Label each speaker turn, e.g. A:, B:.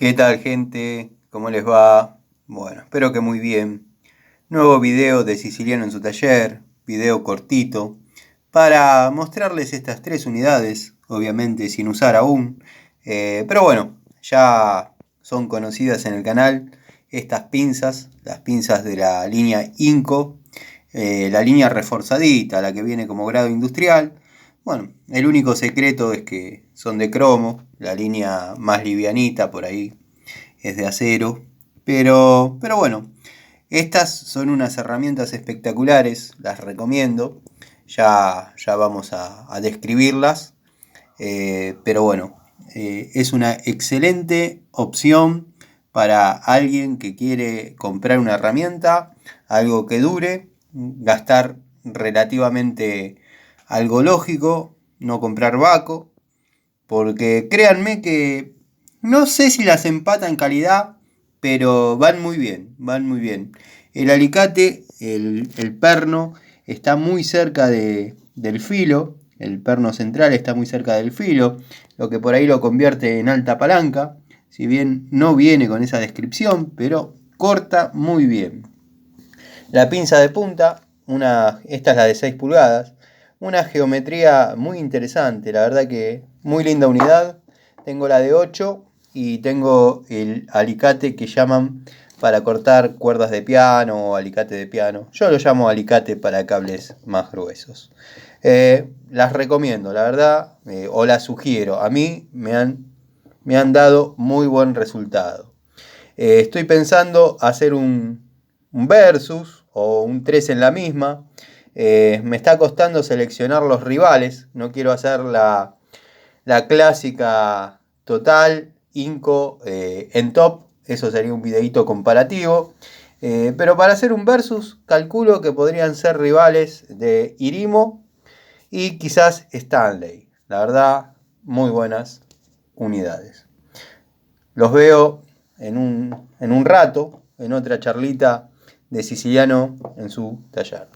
A: ¿Qué tal, gente? ¿Cómo les va? Bueno, espero que muy bien. Nuevo video de Siciliano en su taller, video cortito, para mostrarles estas tres unidades, obviamente sin usar aún. Pero bueno, ya son conocidas en el canal estas pinzas, las pinzas de la línea Inco, la línea reforzadita, la que viene como grado industrial. Bueno, el único secreto es que son de cromo, la línea más livianita por ahí es de acero. Pero bueno, estas son unas herramientas espectaculares, las recomiendo. Ya vamos a describirlas. Pero bueno, es una excelente opción para alguien que quiere comprar una herramienta, algo que dure, gastar relativamente algo lógico, no comprar Baco, porque créanme que no sé si las empata en calidad, pero van muy bien, van muy bien. El alicate, el perno, está muy cerca del filo, el perno central está muy cerca del filo, lo que por ahí lo convierte en alta palanca, si bien no viene con esa descripción, pero corta muy bien. La pinza de punta, esta es la de 6 pulgadas, una geometría muy interesante, la verdad que muy linda unidad. Tengo la de 8 y tengo el alicate que llaman para cortar cuerdas de piano o alicate de piano. Yo lo llamo alicate para cables más gruesos. Las recomiendo, la verdad, o las sugiero. A mí me han dado muy buen resultado. Estoy pensando hacer un versus o un 3 en la misma. Me está costando seleccionar los rivales. No quiero hacer la clásica total, Inco en top. Eso sería un videito comparativo. Pero para hacer un versus, calculo que podrían ser rivales de Irimo y quizás Stanley. La verdad, muy buenas unidades. Los veo en un rato, en otra charlita de Siciliano en su taller.